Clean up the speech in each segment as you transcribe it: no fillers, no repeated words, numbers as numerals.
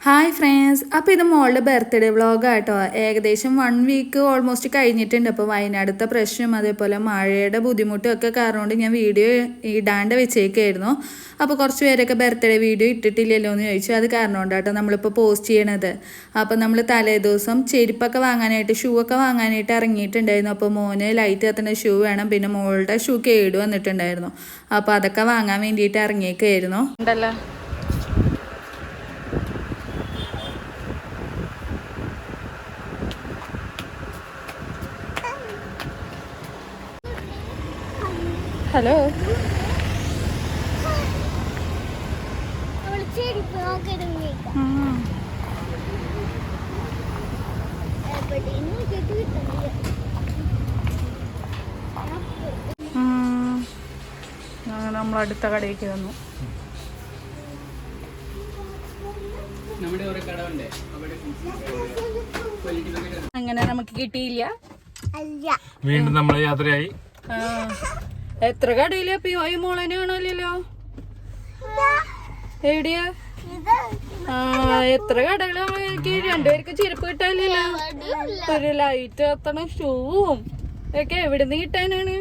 Hi friends, അപ്പോൾ ഇത് മോളുടെ ബർത്ത്ഡേ വ്ളോഗാട്ടോ. ഏകദേശം 1 വീക്ക് ഓൾമോസ്റ്റ് കഴിഞ്ഞിട്ടുണ്ട്. അപ്പോൾ വയനാടത്തെ പ്രശ്നം അതേപോലെ മഴയുടെ ബുദ്ധിമുട്ടും ഒക്കെ കാരണം ഞാൻ വീഡിയോ ഇടാണ്ട് വെച്ചേക്കായിരുന്നു. അപ്പോൾ കുറച്ച് പേരൊക്കെ ബർത്ത്ഡേ വീഡിയോ ഇട്ടിട്ടില്ലല്ലോ എന്ന് ചോദിച്ചു. അത് കാരണം കൊണ്ടാട്ടോ നമ്മളിപ്പോൾ പോസ്റ്റ് ചെയ്യണത്. അപ്പോൾ നമ്മൾ തലേദിവസം ചെരുപ്പൊക്കെ വാങ്ങാനായിട്ട് ഷൂ ഒക്കെ വാങ്ങാനായിട്ട് ഇറങ്ങിയിട്ടുണ്ടായിരുന്നു. അപ്പോൾ മോന് ലൈറ്റ് കത്തുന്ന ഷൂ വേണം, പിന്നെ മോളുടെ ഷൂ കേട് വന്നിട്ടുണ്ടായിരുന്നു. അപ്പോൾ അതൊക്കെ വാങ്ങാൻ വേണ്ടിയിട്ട് ഇറങ്ങിയേക്കായിരുന്നു. ഉണ്ടല്ലോ ഹലോ നമ്മൾ അടുത്ത കടയിലേക്ക് വന്നു. അങ്ങനെ നമുക്ക് കിട്ടിയില്ല. വീണ്ടും നമ്മൾ യാത്രയായി. എത്ര കടയിലാ ഈ മോളനെ കാണാനില്ലല്ലോ. എവിടെയാ? എത്ര കടകളാ? എനിക്ക് രണ്ടുപേർക്ക് ചെരുപ്പ് കിട്ടാനില്ലല്ലോ. ഒരു ലൈറ്റ് കത്തണ ഷൂവും ഒക്കെ എവിടുന്ന് കിട്ടാനാണ്?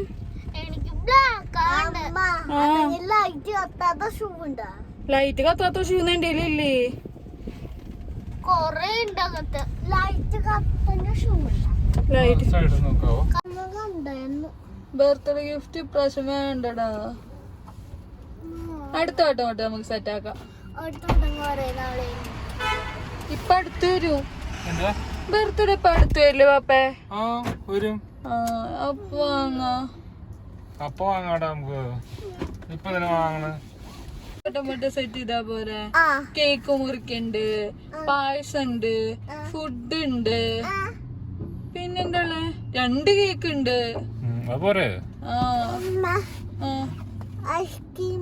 ലൈറ്റ് കത്താത്ത ഷൂ എന്റെ ഇല്ലേ? ബർത്ത്ഡേ ഗിഫ്റ്റ് ഇപ്രാവശ്യം വേണ്ടടാ. അടുത്ത വട്ടം തൊട്ട് നമുക്ക് സെറ്റ് ആക്കാം. ഇപ്പൊ അടുത്ത് വരും ബർത്ത്ഡേ. ഇപ്പൊ അടുത്ത് വരില്ലേ പാപ്പേ? അപ്പൊ വാങ്ങാടാ. നമുക്ക് ഇപ്പൊ തന്നെ വാങ്ങണ സെറ്റ് ചെയ്താ പോരെ. കേക്ക് മുറിക്കുണ്ട്, പായസം ഉണ്ട്, ഫുഡ് ഉണ്ട്, പിന്നെന്താ 2 കേക്ക് ഉണ്ട്,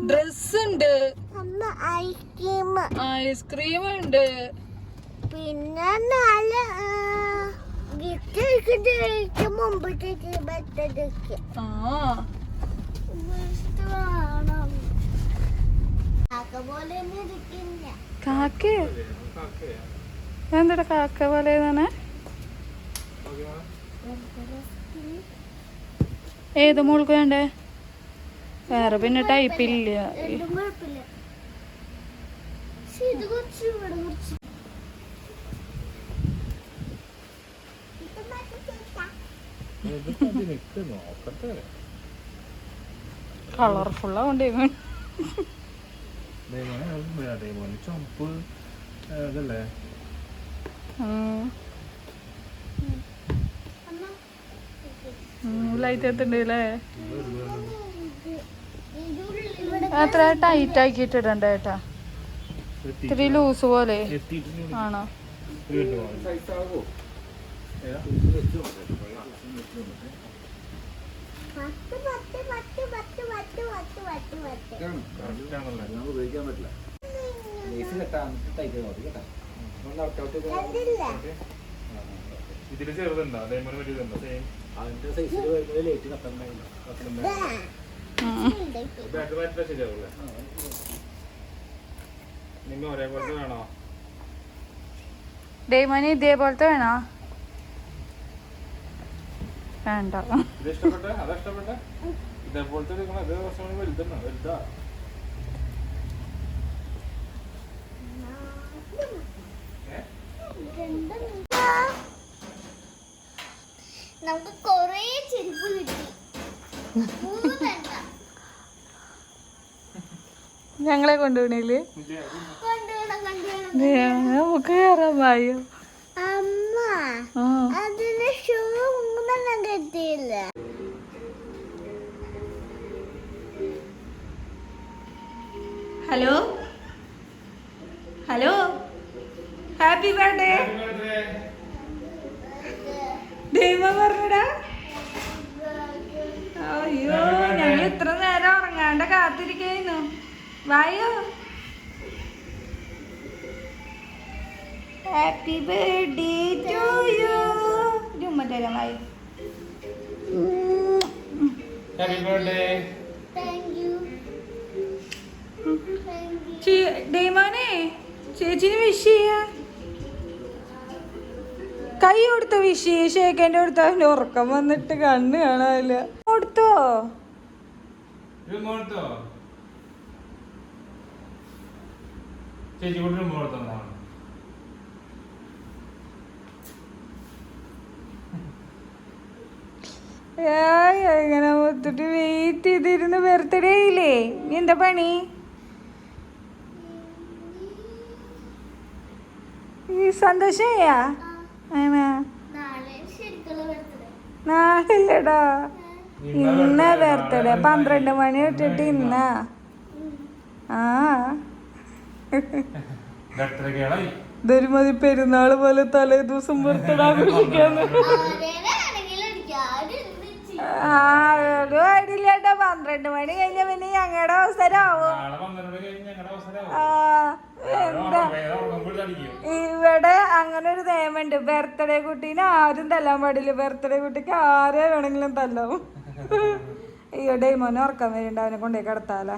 ഡ്രസ് ഉണ്ട്, ഐസ്ക്രീം ഉണ്ട്, പിന്നെ കാക്ക എന്താ കാക്ക പോലെ ഏത് മോൾക്ക് വേണ്ടേ? വേറെ പിന്നെ ടൈപ്പില്ല. കളർഫുള്ളാ കൊണ്ടേ ചുമപ്പ് അതല്ലേ. ലൈറ്റ് എത്തണ്ടല്ലേ? അത്ര ടൈറ്റ് ആക്കിയിട്ടിടണ്ട ഏട്ടാ. ഇത്തിരി ലൂസ് പോലെ ആണോ? ഇതില് ചെറുതുണ്ടോ? അതേപോലെ വലുതുണ്ടോ? അതിന്റെ സൈസിൽ ലേറ്റ് ശരിയാവൂല്ലേ? നിങ്ങൾ ഒരേപോലത്തെ വേണോ? ഡേമോന് ഇതേപോലത്തെ വേണോ? വേണ്ട. ഇത് ഇഷ്ടപ്പെട്ടെ? അതാ ഇഷ്ടപ്പെട്ടെ? ഇതേപോലത്തെ എടുക്കണം. ഇത് കുറച്ചുകൂടി വലുതാണ്. വലുതാ. നമുക്ക് കൊറേ ചെരുപ്പ് കിട്ടി. ഞങ്ങളെ കൊണ്ടുപോണില്ലേ? നമുക്ക് കയറാമായോ? അമ്മ അതിന് ഷൂ 3 കിട്ടിയില്ല. ഹലോ ഹലോ, ഹാപ്പി ബർത്ത്ഡേ ദൈവ പറഞ്ഞടാ. അയ്യോ, ഞങ്ങൾ ഇത്ര നേരം ഉറങ്ങാണ്ട് കാത്തിരിക്കുന്നു. വായോ. Happy birthday to you. ജുമ്മത്തരാം വായോ. Happy birthday. Thank you. ഡേമോനെ ചേച്ചിന് വിഷ് ചെയ്യാ കൈ കൊടുത്ത വിഷ് ഷേക്കൻ്റെ കൊടുത്ത അവൻ്റെ ഉറക്കം വന്നിട്ട് കണ്ണ് കാണാനില്ല കൊടുത്തോ ചേച്ചി കൊണ്ട് മോളത്താണ് എങ്ങനെ മൊത്തിട്ട് വെയിറ്റ് ചെയ്തിരുന്ന് ബർത്ത്ഡേ ഇല്ലേ നീ എന്താ പണി ഈ സന്തോഷയാ ആണാ നാളെ ശരിക്കുള്ള ബർത്ത്ഡേ. നാളെല്ലടാ ഇന്ന ബർത്ത്ഡേ 12 മണി ഇട്ടിട്ട് ഇന്നാ ആ ഇതൊരു മതി പെരുന്നാള് പോലെ തലേ ദിവസം ബർത്ത്ഡേ ആഘോഷിക്കാന്ന് ആരെയാണെങ്കിലും എനിക്ക് ആരും എന്ത് ചെയ്യും? ഒരു അടിയില്ലാട്ടോ 12 മണി കഴിഞ്ഞ പിന്നെ ഞങ്ങളുടെ അവസരമാവും എന്താ ഇവിടെ അങ്ങനെ ഒരു നിയമമുണ്ട് ബർത്ത്ഡേ കുട്ടീനെ ആരും തല്ലാൻ പാടില്ല ബർത്ത്ഡേ കുട്ടിക്ക് ആരെ വേണമെങ്കിലും തല്ലാവും അയ്യോ ഡെയ്മോനെ ഉറക്കാൻ വരുന്നുണ്ട് അവനെ കൊണ്ടേ കിടത്താലേ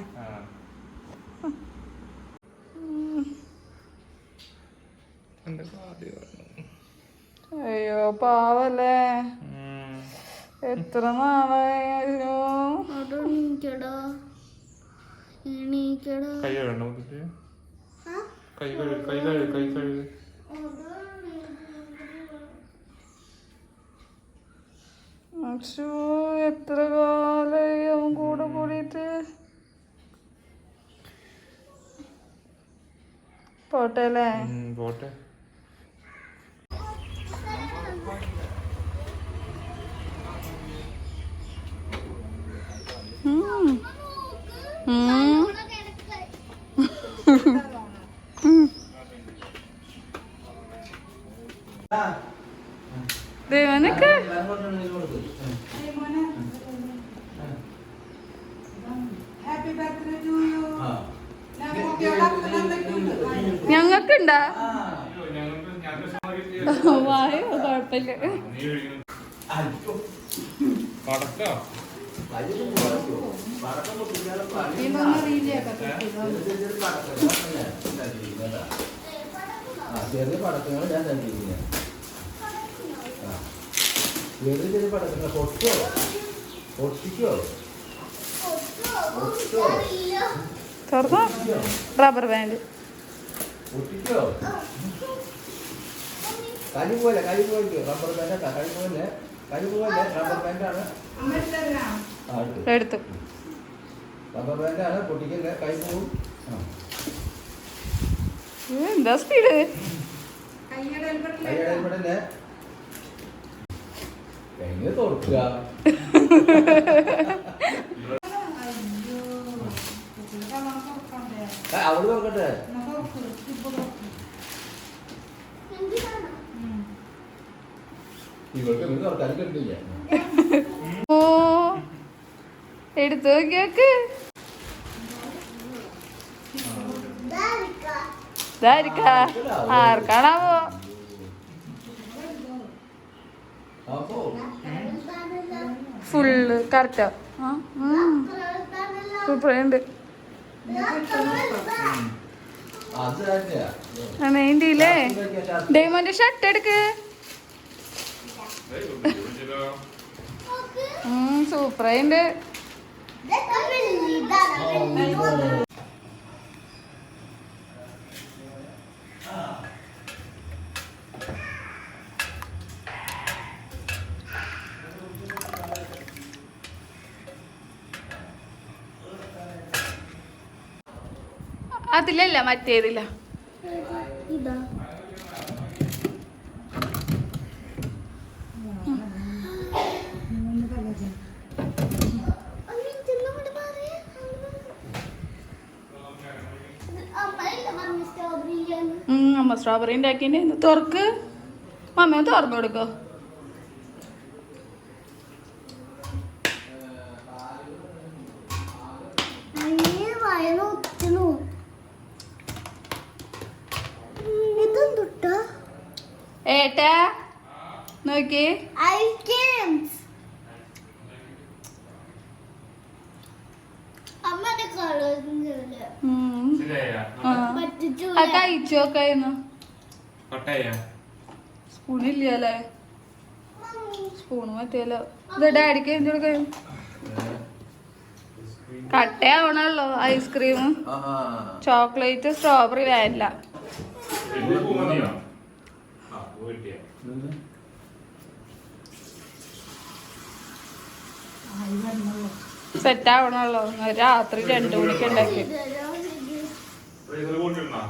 അയ്യോ പാവല്ലേ എത്ര നാളായോ എണീക്കടാ എണീക്കടാ കൈ കഴുകണം കൈ കഴുകു കൈ കഴുകു കൈ കഴുകു അച്ഛോ എത്ര കാലായി അവൻ കൂടെ കൂടിയിട്ട് പോട്ടെ അല്ലേ പോട്ടെ ദേവനൊക്കെ ഞങ്ങൾക്കുണ്ടാ വായോ കുഴപ്പമില്ല പടക്കോ ചെറിയ പടക്കങ്ങൾ ഞാൻ തന്നിരിക്കുന്നത് ചെറിയ ചെറിയ പടക്കങ്ങൾ പൊട്ടോ പൊട്ടിക്കോ തുറന്നോ റബ്ബർ ബാൻഡ് പൊട്ടിക്കോ കൈ പോലെ റബ്ബർ ബാൻഡാ കൈ പോലെ റബ്ബർ ബാൻഡാണ് എടുത്തു റബ്ബർ ബാൻഡാണ് പൊട്ടിക്കല്ലേ കൈ പോവും എന്താ സ്പീഡ് കൈയടയിൽപ്പെടല്ലേ എങ്ങനെ തോർക്കുക അവിടെ നോക്കട്ടെ ഇവർക്ക് ഇങ്ങനെ തുറക്കാൻ കിട്ടില്ല ഓ എടുത്തു നോക്കിയോക്ക് ആർക്കാണാവോ അപ്പോ ഫുള്ള് കറക്റ്റാ സൂപ്പറുണ്ട് അത് തന്നെയാ വേണ്ടിയില്ലേ ഡെയ്മോന്റെ ഷർട്ട് എടുക്ക് സൂപ്പറായിണ്ട് അതിലല്ല മറ്റേതില്ല ഇതാ അമ്മ സ്ട്രോബെറി ഉണ്ടാക്കിൻ്റെ തുറക്ക് മമ്മ തുറന്നു കൊടുക്കോ ഏട്ടാ നോക്കി അമ്മന്റെ കളർ ഇതിലായാ? പറ്റിച്ചു ആ കഴിച്ചൊക്കെ ആയിരുന്നു. കട്ടായാ? സ്പൂണില്ലല്ലേ? സ്പൂണ് മതിയല്ലോ. ഇത് ഡാഡിക്ക് എന്തൊക്കെ കട്ടയാവണല്ലോ ഐസ്ക്രീം, ചോക്ലേറ്റ്, സ്ട്രോബെറി വാനില. ഇത് പൂമതിയോ? ആ, പൂ കിട്ടിയാ. സെറ്റ് ആവണല്ലോ. രാത്രി 2 മണിക്ക് ഉണ്ടാക്കി. ഫ്രീസറിൽ കൂട്ടിയിടണോ?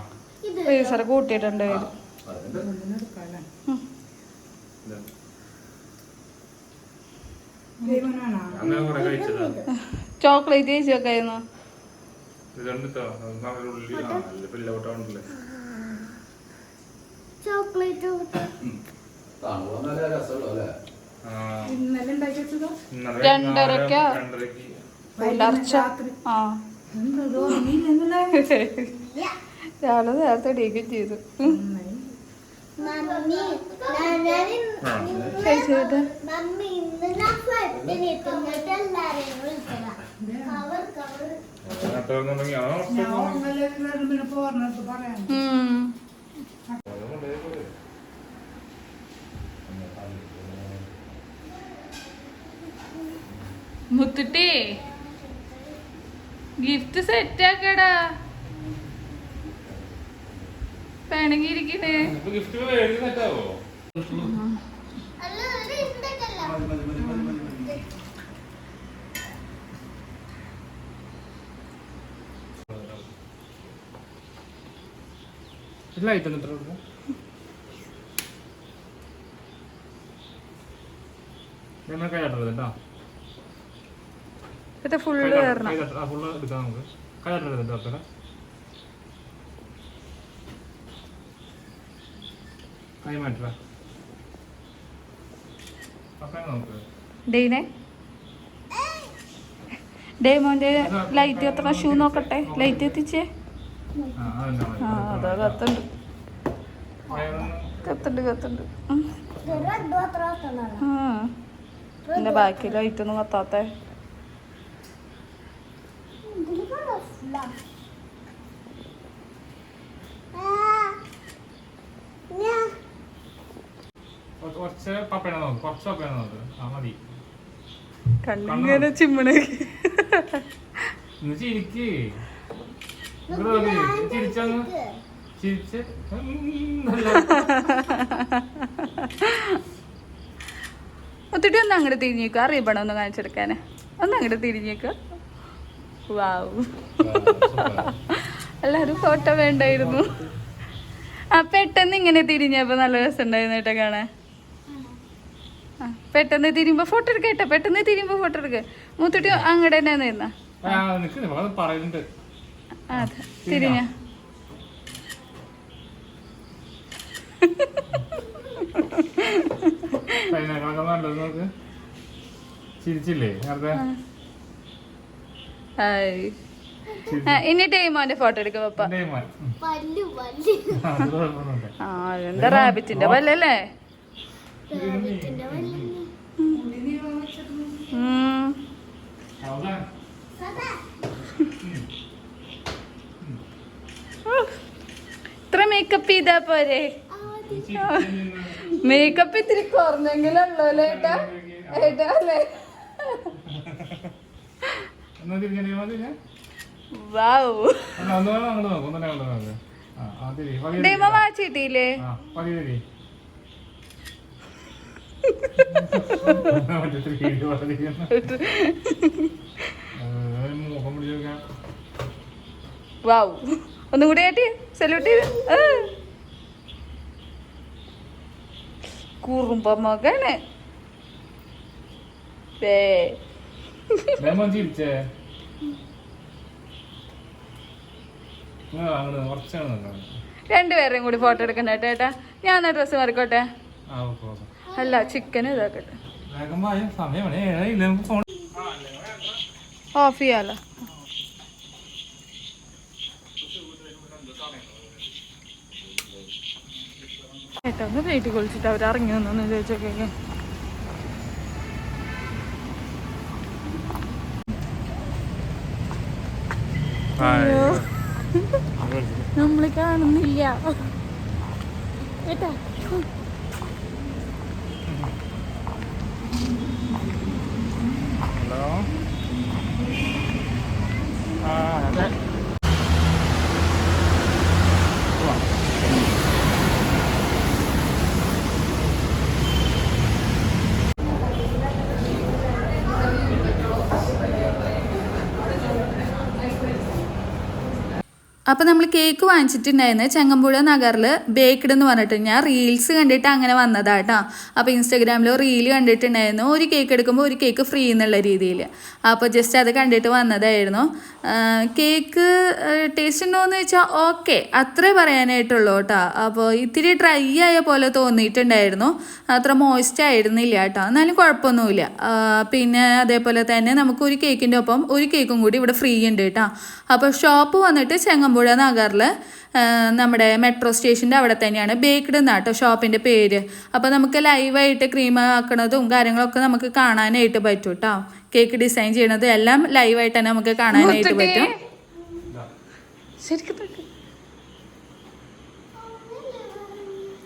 ഫ്രീസർ കൂട്ടിയിട്ടുണ്ട്. അങ്ങനെ കുറെ കഴിച്ചതാ. ചോക്ലേറ്റ് കഴിച്ചൊക്കെ ആയിരുന്നു. ഇതുണ്ട് ഉള്ളി പിള്ളോട്ടുണ്ടല്ലേ. ചോക്ലേറ്റ് നല്ല രസമുള്ളൂ അല്ലേ? രണ്ടരക്കാ? പുലർച്ച. ആ രാവിലെ നേരത്തെ എണീക്കുകയും ചെയ്തു. മമ്മി കഴിച്ചിട്ട് മമ്മി ഇന്ന് ഞാൻ ഫ്ലഡിന് എത്തുന്നിട്ട് എല്ലാരെയും വിളിച്ചതാ. Cover cover Muthutti gift set ആക്കടാ. പിണങ്ങിയിരിക്കണേ. ഗിഫ്റ്റ് മേടിച്ച് സെറ്റാവോ? അല്ല ഒരു ഇണ്ടല്ല ലൈറ്റ് എത്ര കൊടുക്കും? കൈയാട്ടരുത് ഇത് ഫുള്ള് കയറണം. ഫുള്ള് എടുക്കാം നമുക്ക്. കൈയാട്ടരുത് ഡോക്ടറെ. കൈ മാറ്റാ നമുക്ക്. ഡെയ്നെ ഡേമോന്റെ ലൈറ്റ് എത്ര ഷൂ നോക്കട്ടെ. ലൈറ്റ് എത്തിച്ചേ. ആ അതാ കത്തുണ്ട് കത്തുണ്ട് കത്തുണ്ട്. എന്റെ ബാക്കി ലൈറ്റ് ഒന്നും കത്താത്തെ. കുറച്ച് പപ്പേണ നോക്ക്. കുറച്ച് പപ്പേണ നോക്ക്. ആ മതി. കണ്ണിങ്ങനെ ചിമ്മണ. ചിരിക്ക്. ചിരിച്ചങ്ങ് ചിരിച്ച് ഒത്തിട്ട് ഒന്ന് അങ്ങോട്ട് തിരിഞ്ഞേക്കുക. അറിയപ്പെടാം ഒന്ന് കാണിച്ചെടുക്കാന്. ഒന്ന് അങ്ങോട്ട് തിരിഞ്ഞേക്കുക. വാവ്, എല്ലാരും ഫോട്ടോ വേണ്ടായിരുന്നു. ആ പെട്ടെന്ന് ഇങ്ങനെ തിരിഞ്ഞപ്പോ നല്ല രസം ഉണ്ടായിരുന്നു കേട്ടോ കാണാൻ. പെട്ടെന്ന് തിരിയുമ്പോ ഫോട്ടോ എടുക്കട്ടെ. പെട്ടെന്ന് തിരിയുമ്പോ ഫോട്ടോ എടുക്ക. മൂത്തുട്ടി അങ്ങോട്ട് തന്നെ നിന്ന. പറയുന്നുണ്ട്. അതെ തിരിഞ്ഞ നല്ലത് നോക്ക്. ചിരിച്ചില്ലേ നേരത്തെ? ഇനി ടൈമോന്റെ ഫോട്ടോ എടുക്ക പപ്പ. പല്ലു പല്ലു ആ എന്താ റാബിറ്റിന്റെ പല്ലല്ലേ? റാബിറ്റിന്റെ പല്ല് ഇത്ര മേക്കപ്പ് ചെയ്താ പോരെ? മേക്കപ്പ് ഇത്തിരി കുറഞ്ഞെങ്കിലല്ലോ ഏട്ടാ. ഏട്ടാ അല്ലേ? വാവ്, ഡേമ വാച്ചിട്ടില്ലേ? വാവ്, ഒന്നും കൂടി ആട്ടി സല്യൂട്ട് ചെയ്ത്. കുറുമ്പ മകന്. രണ്ടുപേരെയും കൂടി ഫോട്ടോ എടുക്കണ്ട ഏട്ടാ. ഞാൻ ഡ്രസ്സ് മാറിക്കോട്ടെ. അല്ല ചിക്കൻ ഇതാക്കട്ടെ. ഓഫ് ചെയ്യാലോ. ഏട്ടാ ഒന്ന് വീട്ടിൽ കുളിച്ചിട്ട് അവർ ഇറങ്ങി വന്നൊന്ന് ചോദിച്ചോക്കെ. Bye. പറയാം കേട്ടാ. ഹലോ. ആ അതെ. അപ്പോൾ നമ്മൾ കേക്ക് വാങ്ങിച്ചിട്ടുണ്ടായിരുന്നു ചെങ്ങമ്പുഴ നഗറിൽ ബേക്ക്ഡ് എന്ന് പറഞ്ഞിട്ട്. ഞാൻ റീൽസ് കണ്ടിട്ട് അങ്ങനെ വന്നതാട്ടോ. അപ്പോൾ ഇൻസ്റ്റാഗ്രാമിൽ റീൽ കണ്ടിട്ടുണ്ടായിരുന്നു, ഒരു കേക്ക് എടുക്കുമ്പോൾ ഒരു കേക്ക് ഫ്രീ എന്നുള്ള രീതിയിൽ. അപ്പോൾ ജസ്റ്റ് അത് കണ്ടിട്ട് വന്നതായിരുന്നു. കേക്ക് ടേസ്റ്റ് ഉണ്ടോയെന്ന് ചോദിച്ചാൽ ഓക്കെ, അത്രേ പറയാനായിട്ടുള്ളൂ കേട്ടോ. അപ്പോൾ ഇത്തിരി ഡ്രൈ ആയ പോലെ തോന്നിയിട്ടുണ്ടായിരുന്നു, അത്ര മോയ്സ്റ്റ് ആയിരുന്നില്ല കേട്ടോ. എന്നാലും കുഴപ്പമൊന്നുമില്ല. പിന്നെ അതേപോലെ തന്നെ നമുക്ക് ഒരു കേക്കിൻ്റെ ഒപ്പം ഒരു കേക്കും കൂടി ഇവിടെ ഫ്രീ ഉണ്ട് കേട്ടോ. അപ്പോൾ ഷോപ്പ് വന്നിട്ട് ചെങ്ങമ്പുഴ നഗറിൽ നമ്മുടെ മെട്രോ സ്റ്റേഷൻ്റെ അവിടെ തന്നെയാണ്. ബേക്ക്ഡ് എന്നാട്ടോ ഷോപ്പിൻ്റെ പേര്. അപ്പോൾ നമുക്ക് ലൈവായിട്ട് ക്രീം ആക്കണതും കാര്യങ്ങളൊക്കെ നമുക്ക് കാണാനായിട്ട് പറ്റും കേട്ടോ. കേക്ക് ഡിസൈൻ ചെയ്യണതും എല്ലാം ലൈവായിട്ട് തന്നെ നമുക്ക് കാണാനായിട്ട് പറ്റും.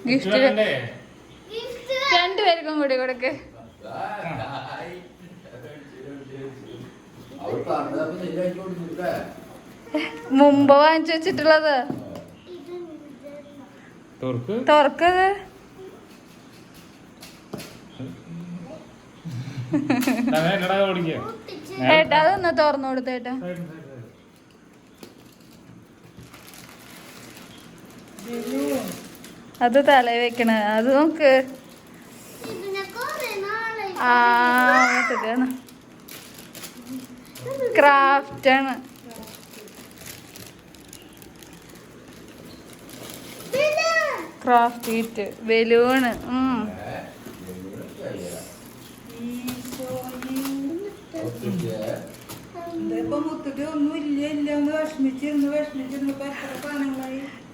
ഗിഫ്റ്റ് രണ്ടുപേർക്കും കൂടി കൊടുക്ക്. മുമ്പ് വാങ്ങിച്ചു വെച്ചിട്ടുള്ളത് തുറക്കത്. ഏട്ടാ അതൊന്ന് തുറന്നു കൊടുത്തേട്ടാ. അത് തല വെക്കണ അത് നോക്ക്. ആ ക്രാഫ്റ്റ് ആണ്. Craft kit balloon.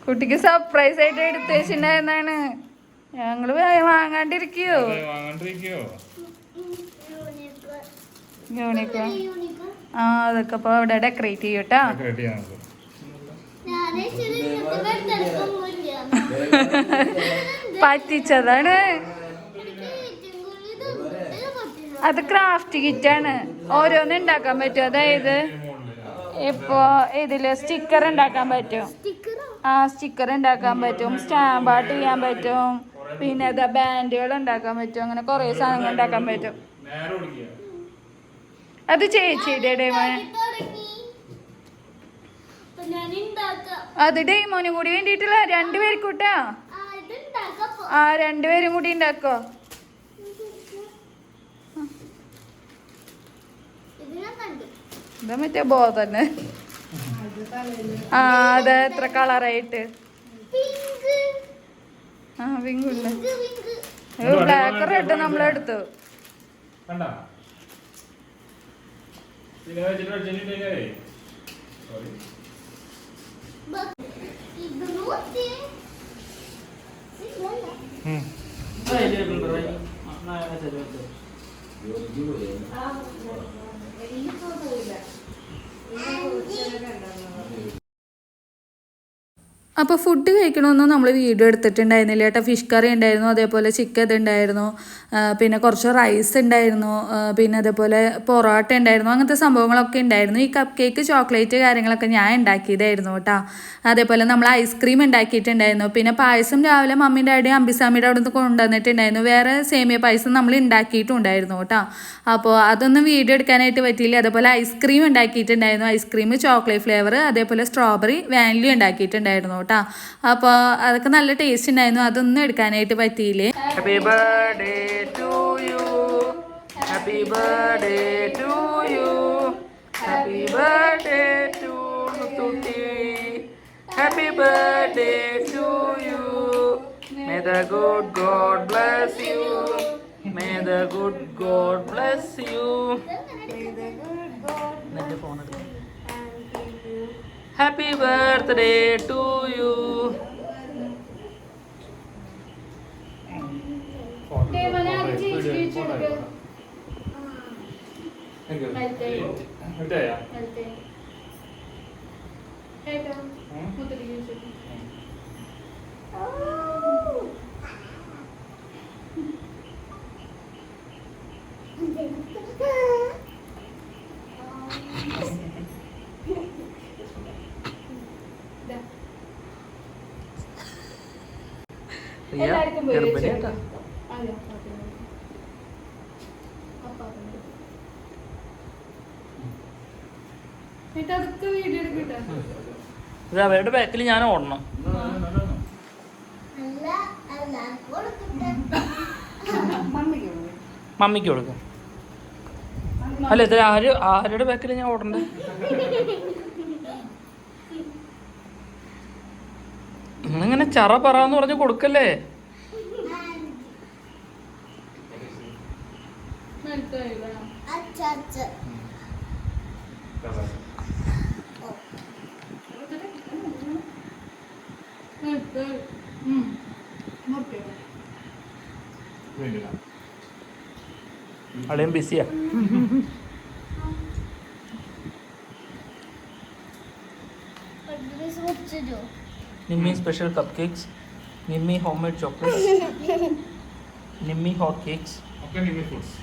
കുട്ടിക്ക് സർപ്രൈസ് ആയിട്ട് എടുത്തു വെച്ചിട്ടുണ്ടായിരുന്നാണ്. ഞങ്ങള് വാങ്ങാണ്ടിരിക്കോ? യൂണിക്കോൺ. ആ അതൊക്കെ അപ്പൊ അവിടെ ഡെക്കറേറ്റ് ചെയ്യൂട്ടാ. പറ്റിച്ചതാണ്. അത് ക്രാഫ്റ്റ് കിറ്റാണ്, ഓരോന്ന് ഉണ്ടാക്കാൻ പറ്റും. അതായത് ഇപ്പൊ ഇതില് സ്റ്റിക്കർ ഉണ്ടാക്കാൻ പറ്റും. ആ സ്റ്റിക്കർ ഉണ്ടാക്കാൻ പറ്റും, സ്റ്റാമ്പ് ആർട്ട് ചെയ്യാൻ പറ്റും, പിന്നെ അതാ ബാൻഡുകൾ ഉണ്ടാക്കാൻ പറ്റും. അങ്ങനെ കുറെ സാധനങ്ങൾ ഉണ്ടാക്കാൻ പറ്റും. അത് ചേച്ചിയുടെ അത് ഡെയ്മോനും കൂടി വേണ്ടിട്ടുള്ള രണ്ടുപേർക്കൂട്ടാ. ആ രണ്ടുപേരും കൂടി ഉണ്ടാക്കോ. ഇതാ മറ്റേ ബോ തന്നെ. ആ അത് എത്ര കളറായിട്ട്. ആ പിങ്കുണ്ട്, ബ്ലാക്ക് റെഡ് നമ്മളെടുത്തു. അപ്പോൾ ഫുഡ് കഴിക്കണമെന്നും നമ്മൾ വീഡിയോ എടുത്തിട്ടുണ്ടായിരുന്നില്ല കേട്ടോ. ഫിഷ് കറി ഉണ്ടായിരുന്നു, അതേപോലെ ചിക്കൻ ഉണ്ടായിരുന്നു, പിന്നെ കുറച്ച് റൈസ് ഉണ്ടായിരുന്നു, പിന്നെ അതേപോലെ പൊറോട്ട ഉണ്ടായിരുന്നു. അങ്ങനത്തെ സംഭവങ്ങളൊക്കെ ഉണ്ടായിരുന്നു. ഈ കപ്പ് കേക്ക് ചോക്ലേറ്റ് കാര്യങ്ങളൊക്കെ ഞാൻ ഉണ്ടാക്കിയതായിരുന്നു കേട്ടോ. അതേപോലെ നമ്മൾ ഐസ്ക്രീം ഉണ്ടാക്കിയിട്ടുണ്ടായിരുന്നു. പിന്നെ പായസം രാവിലെ മമ്മീൻ്റെ അവിടെയും അമ്പിസാമിയുടെ അവിടെ നിന്ന് കൊണ്ടുവന്നിട്ടുണ്ടായിരുന്നു. വേറെ സേമിയ പായസം നമ്മൾ ഉണ്ടാക്കിയിട്ടുണ്ടായിരുന്നു കേട്ടോ. അപ്പോൾ അതൊന്നും വീഡിയോ എടുക്കാനായിട്ട് പറ്റിയില്ല. അതേപോലെ ഐസ്ക്രീം ഉണ്ടാക്കിയിട്ടുണ്ടായിരുന്നു. ഐസ്ക്രീം ചോക്ലേറ്റ് ഫ്ലേവർ, അതേപോലെ സ്ട്രോബെറി വാനില ഉണ്ടാക്കിയിട്ടുണ്ടായിരുന്നു കേട്ടോ. അപ്പോൾ അതൊക്കെ നല്ല ടേസ്റ്റ് ഉണ്ടായിരുന്നു. അതൊന്നും എടുക്കാനായിട്ട് പറ്റിയില്ലേ. Happy birthday to you, happy birthday to you, happy birthday to Thutti, happy birthday to you. May the good God bless you, may the good God bless you. Happy birthday to you. എല്ലാവർക്കും പോയി ഗർഭിണി വെച്ചേക്കാം. കേട്ടാ. അതെ, അപ്പാപ്പൻ്റെ. എന്നിട്ട് അതൊക്കെ video എടുക്കട്ടെ. ഇത് അവരുടെ ബാക്കിൽ ഞാൻ ഓടണം. അല്ല എല്ലാവർക്കും കൊടുക്കട്ടെ. മമ്മിക്ക് പോയി. മമ്മിക്ക് കൊടുക്കും. അല്ല ഇത് ആരുടെ ബാക്കിൽ ഞാൻ ഓടണ്ടേ? നിങ്ങളിങ്ങനെ ചറ പറയാന്ന് പറഞ്ഞ് കൊടുക്കല്ലേ. മനസ്സിലായില്ല. അച്ചാച്ച മനസ്സിലായി. മുട്ടയോ? വേണ്ടില്ല. അളിയും ബിസിയാ. പത്ത് മുറിച്ചോ? Nimmi special cupcakes, Nimmi homemade chocolates, Nimmi hot cakes. ഒക്കെ നിമ്മി ഫുഡ്സ്.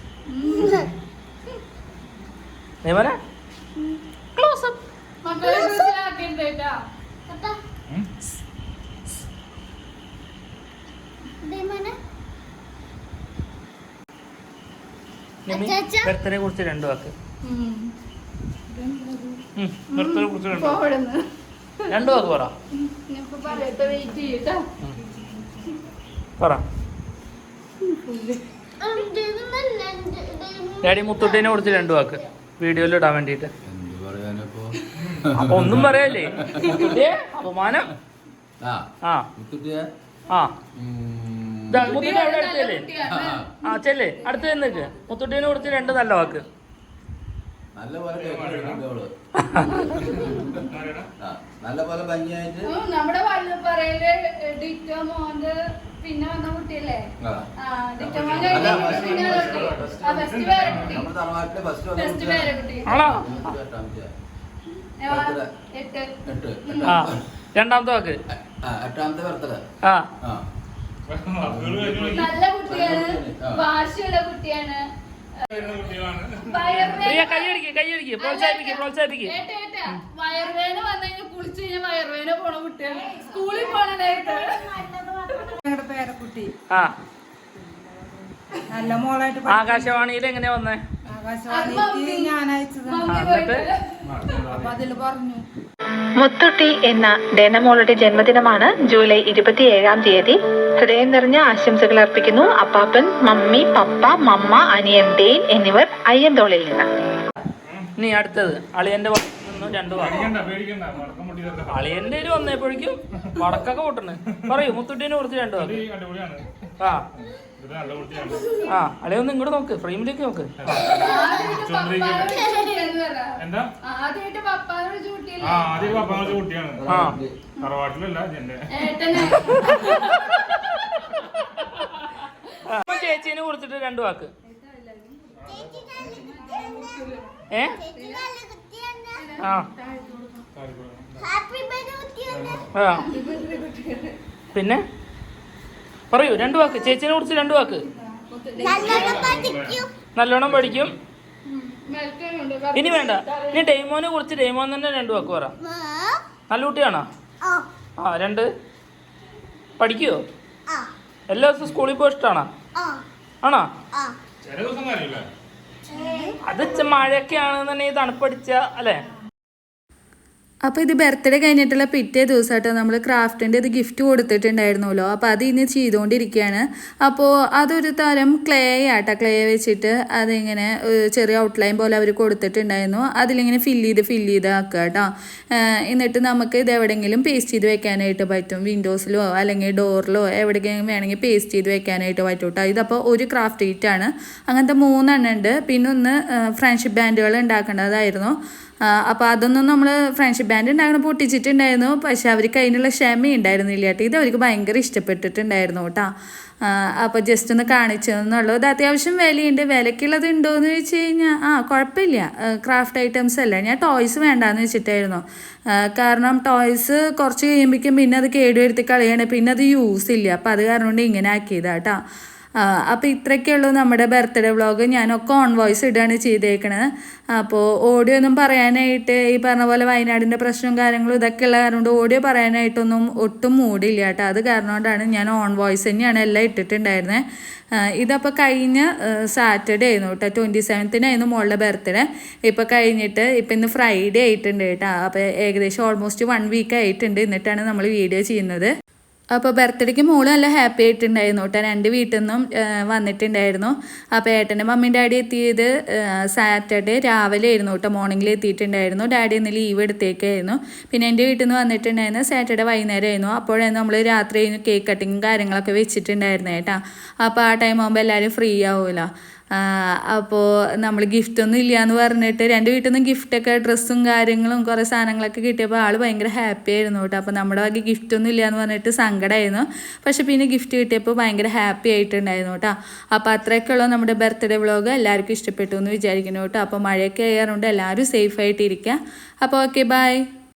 നെയ്മന ക്ലോസ് അപ്പ്. മക്കളെ മനസ്സിലാക്കണ്ട കേട്ടാ. അപ്പാ ദേമന നിമ്മി അച്ചാച്ചാ. ബർത്ത്ഡേ കുറിച്ച് 2 വാക്ക്. ബർത്ത്ഡേ കുറിച്ച് 2 വാക്ക്. പോടുന്നു. 2 വാക്ക് പറ. ഞാൻ പറയട്ടെ, വെയിറ്റ് ചെയ്യട്ടാ. പറ. ദേമന ഡാഡി മുത്തുട്ടീനെ കുറിച്ച് 2 വാക്ക് വീഡിയോയിൽ ഇടാൻ വേണ്ടിയിട്ട്. എന്ത് പറയാനിപ്പോ? അപ്പൊ ഒന്നും പറയല്ലേ? മുത്തുട്ടിയെ അപമാനം. ആ മുത്തുട്ടിയെ ആ ഇതാ, മുത്തുട്ടി അവിടെ അടുത്തല്ലേ? ആ ചെല്ലേ അടുത്ത് നിന്നേക്ക്. മുത്തുട്ടീനെ കുറിച്ച് 2 നല്ല വാക്ക്. നല്ല പോലെ കേൾക്കുന്നുണ്ട് അവള്. ആ, നല്ല പോലെ ഭംഗിയായിട്ട്. നമ്മുടെ പറയല് ഡിറ്റോ മോന്റെ പിന്നെ വന്ന കുട്ടിയല്ലേ? ആ. ഡിറ്റോ മോൻ കഴിഞ്ഞിട്ട് പിന്നെ ഉള്ള കുട്ടി. ഫസ്റ്റ് വേറെ കുട്ടി. നമ്മുടെ തറവാട്ടിലെ ഫസ്റ്റ് വന്ന ഫസ്റ്റ് വേറെ കുട്ടി. ആണോ? എട്ടാമത്തെ. 8. എട്ട്. ആ രണ്ടാമത്തെ വാക്ക്. എട്ടാമത്തെ ബർത്ത്ഡേ. ആ ആ. മക്കള് കഴിഞ്ഞു. നല്ല കുട്ടിയാണ്, വാശിയുള്ള കുട്ടിയാണ്. പ്രിയ കൈയടിക്ക് പ്രോത്സാഹിപ്പിക്ക്. ഏട്ടാ വയറുവേന വന്നു കുളിച്ചു കഴിഞ്ഞാൽ വയറുവേന പോണ കുട്ടിയാണ്. സ്കൂളിൽ പോണ നേരത്തെ ഞങ്ങളുടെ പേരക്കുട്ടി ആ നല്ല മോളായിട്ട് ആകാശവാണിയിൽ എങ്ങനെയാ വന്നേ? ആകാശവാണിക്ക് ഞാൻ അയച്ചതാണ്. എന്നിട്ട് അപ്പൊ അതില് പറഞ്ഞു മുത്തുട്ടി എന്ന ഡേനമോളുടെ ജന്മദിനമാണ് ജൂലൈ 27-ാം തീയതി. ഹൃദയം നിറഞ്ഞ ആശംസകൾ അർപ്പിക്കുന്നു അപ്പാപ്പൻ, മമ്മി, പപ്പ, മമ്മ, അനിയൻ ഡെയിൻ എന്നിവർ അയ്യന്തോളിൽ നിന്ന്. ഇനി അടുത്തത് അളിയന്റെ ഭാഗത്ത് നിന്നും 2 വാക്ക്. പേടിക്കണ്ട വടക്കം പൊട്ടിയതൊക്കെ അളിയന്റെ വന്നപ്പോഴേക്കും വടക്കൊക്കെ പൊട്ടണ്. പറയൂ മുത്തുട്ടീനെ കുറിച്ച് 2 വാക്ക്. അടിപൊളിയാണ്. ആ ഇത് നല്ല കുട്ടിയാണ്. ആ അളിയൊന്ന് ഇങ്ങോട്ട് നോക്ക്, ഫ്രെയിമിലേക്ക് നോക്ക്. എന്താ? ആദ്യമായിട്ട് പപ്പാനോട് ചൂട്ടിയില്ലേ? ആദ്യം പപ്പാച്ച കുട്ടിയാണ്. ആ തറവാട്ടിലല്ല എന്റെ. ഏട്ടനെ അപ്പൊ ചേച്ചീനെ കുറിച്ചിട്ട് 2 വാക്ക്. ഏ ആ ഹാപ്പി ബർത്ത്ഡേ കുട്ടിയാണ്. ആ പിന്നെ പറയൂ 2 വാക്ക്. ചേച്ചീനെ കുറിച്ച് 2 വാക്ക്. നല്ലോണം പഠിക്കും. നല്ലോണം പഠിക്കും. മെൽക്കുന്നുണ്ട്. ഇനി വേണ്ട, ഇനി ഡെയ്മോനെ കുറിച്ച് ഡെയ്മോൻ തന്നെ 2 വാക്ക് പറ. നല്ല കുട്ടിയാണോ? ആ 2 പഠിക്കുവോ? എല്ലാ ദിവസവും സ്കൂളിൽ പോയി ഇഷ്ടമാണോ? ആണോ? ചില ദിവസം കാര്യമില്ല. അത് മഴയൊക്കെ ആണെന്നുണ്ടെങ്കിൽ തണുപ്പടിച്ച അല്ലേ? അപ്പോൾ ഇത് ബർത്ത്ഡേ കഴിഞ്ഞിട്ടുള്ള പിറ്റേ ദിവസമായിട്ട് നമ്മൾ ക്രാഫ്റ്റിൻ്റെ ഇത് ഗിഫ്റ്റ് കൊടുത്തിട്ടുണ്ടായിരുന്നല്ലോ. അപ്പോൾ അത് ഇനി ചെയ്തുകൊണ്ടിരിക്കുകയാണ്. അപ്പോൾ അതൊരു തരം ക്ലേ ആട്ടോ. ക്ലേ വെച്ചിട്ട് അതിങ്ങനെ ചെറിയ ഔട്ട്ലൈൻ പോലെ അവർ കൊടുത്തിട്ടുണ്ടായിരുന്നു. അതിലിങ്ങനെ ഫില്ല് ചെയ്ത് ആക്കുക കേട്ടോ. എന്നിട്ട് നമുക്ക് ഇത് എവിടെയെങ്കിലും പേസ്റ്റ് ചെയ്ത് വെക്കാനായിട്ട് പറ്റും. വിൻഡോസിലോ അല്ലെങ്കിൽ ഡോറിലോ എവിടെയെങ്കിലും വേണമെങ്കിൽ പേസ്റ്റ് ചെയ്ത് വെക്കാനായിട്ട് പറ്റും കേട്ടോ. ഇതപ്പോൾ ഒരു ക്രാഫ്റ്റ് കിറ്റാണ്. അങ്ങനത്തെ 3 എണ്ണം ഉണ്ട്. പിന്നെ ഒന്ന് ഫ്രണ്ട്ഷിപ്പ് ബാൻഡുകൾ ഉണ്ടാക്കേണ്ടതായിരുന്നു. അപ്പോൾ അതൊന്നും നമ്മൾ ഫ്രണ്ട്ഷിപ്പ് ബാൻഡ് ഉണ്ടാകണം പൊട്ടിച്ചിട്ടുണ്ടായിരുന്നു. പക്ഷെ അവർക്ക് അതിനുള്ള ക്ഷമയുണ്ടായിരുന്നില്ല കേട്ടോ. ഇത് അവർക്ക് ഭയങ്കര ഇഷ്ടപ്പെട്ടിട്ടുണ്ടായിരുന്നു കേട്ടോ. അപ്പോൾ ജസ്റ്റ് ഒന്ന് കാണിച്ചതെന്നുള്ളൂ. ഇത് അത്യാവശ്യം വിലയുണ്ട്. വിലക്കുള്ളത് ഉണ്ടോയെന്ന് ചോദിച്ചു കഴിഞ്ഞാൽ കുഴപ്പമില്ല. ക്രാഫ്റ്റ് ഐറ്റംസ് അല്ല. ഞാൻ ടോയ്സ് വേണ്ടാന്ന് വെച്ചിട്ടായിരുന്നു. കാരണം ടോയ്സ് കുറച്ച് കഴിയുമ്പോഴേക്കും പിന്നെ അത് കേടുവരുത്തി കളയാണ്. പിന്നെ അത് യൂസ് ഇല്ല. അപ്പോൾ അത് കാരണം കൊണ്ട് ഇങ്ങനെ ആക്കിയതാണ് കേട്ടോ. അപ്പോൾ ഇത്രയൊക്കെയുള്ളൂ നമ്മുടെ ബർത്ത്ഡേ വ്ളോഗ്. ഞാനൊക്കെ ഓൺ വോയിസ് ഇടുകയാണ് ചെയ്തേക്കണത്. അപ്പോൾ ഓഡിയോ ഒന്നും പറയാനായിട്ട് ഈ പറഞ്ഞ പോലെ വയനാടിൻ്റെ പ്രശ്നവും കാര്യങ്ങളും ഇതൊക്കെ ഉള്ള കാരണം കൊണ്ട് ഓഡിയോ പറയാനായിട്ടൊന്നും ഒട്ടും മൂടില്ല കേട്ടോ. അത് കാരണം കൊണ്ടാണ് ഞാൻ ഓൺ വോയിസ് തന്നെയാണ് എല്ലാം ഇട്ടിട്ടുണ്ടായിരുന്നത്. ഇതപ്പോൾ കഴിഞ്ഞ സാറ്റർഡേ ആയിരുന്നു കേട്ടോ, 27-നായിരുന്നു മോളുടെ ബർത്ത്ഡേ. ഇപ്പോൾ കഴിഞ്ഞിട്ട് ഇപ്പം ഇന്ന് ഫ്രൈഡേ ആയിട്ടുണ്ട് കേട്ടോ. അപ്പോൾ ഏകദേശം ഓൾമോസ്റ്റ് 1 വീക്ക് ആയിട്ടുണ്ട് എന്നിട്ടാണ് നമ്മൾ വീഡിയോ ചെയ്യുന്നത്. അപ്പോൾ ബർത്ത്ഡേക്ക് മോള് നല്ല ഹാപ്പി ആയിട്ടുണ്ടായിരുന്നു കേട്ടോ. 2 വീട്ടിൽ നിന്നും വന്നിട്ടുണ്ടായിരുന്നു. അപ്പോൾ ഏട്ടൻ്റെ മമ്മീൻ്റെ ഡാഡി എത്തിയത് സാറ്റർഡേ രാവിലെ ആയിരുന്നു കേട്ടോ, മോർണിംഗിൽ എത്തിയിട്ടുണ്ടായിരുന്നു. ഡാഡി ഇന്ന് ലീവ് എടുത്തേക്കായിരുന്നു. പിന്നെ എൻ്റെ വീട്ടിൽ നിന്ന് വന്നിട്ടുണ്ടായിരുന്നു സാറ്റർഡേ വൈകുന്നേരം ആയിരുന്നു. അപ്പോഴായിരുന്നു നമ്മൾ രാത്രി കേക്ക് കട്ടിങ്ങും കാര്യങ്ങളൊക്കെ വെച്ചിട്ടുണ്ടായിരുന്നു കേട്ടോ. അപ്പോൾ ആ ടൈം ആകുമ്പോൾ എല്ലാവരും ഫ്രീ ആവുമല്ലോ. അപ്പോൾ നമ്മൾ ഗിഫ്റ്റൊന്നും ഇല്ല എന്ന് പറഞ്ഞിട്ട് 2 വീട്ടിൽ നിന്നും ഗിഫ്റ്റൊക്കെ ഡ്രസ്സും കാര്യങ്ങളും കുറേ സാധനങ്ങളൊക്കെ കിട്ടിയപ്പോൾ ആൾ ഭയങ്കര ഹാപ്പി ആയിരുന്നു കേട്ടോ. അപ്പോൾ നമ്മുടെ വക ഗിഫ്റ്റൊന്നും ഇല്ല എന്ന് പറഞ്ഞിട്ട് സങ്കടമായിരുന്നു. പക്ഷേ പിന്നെ ഗിഫ്റ്റ് കിട്ടിയപ്പോൾ ഭയങ്കര ഹാപ്പി ആയിട്ടുണ്ടായിരുന്നു കേട്ടോ. അപ്പോൾ അത്രയൊക്കെയുള്ളൂ നമ്മുടെ ബർത്ത്ഡേ വ്ളോഗ്. എല്ലാവർക്കും ഇഷ്ടപ്പെട്ടു എന്ന് വിചാരിക്കുന്നു കേട്ടോ. അപ്പോൾ മഴയൊക്കെ ആയതുകൊണ്ട് എല്ലാവരും സേഫായിട്ടിരിക്കുക. അപ്പോൾ ഓക്കെ, ബൈ.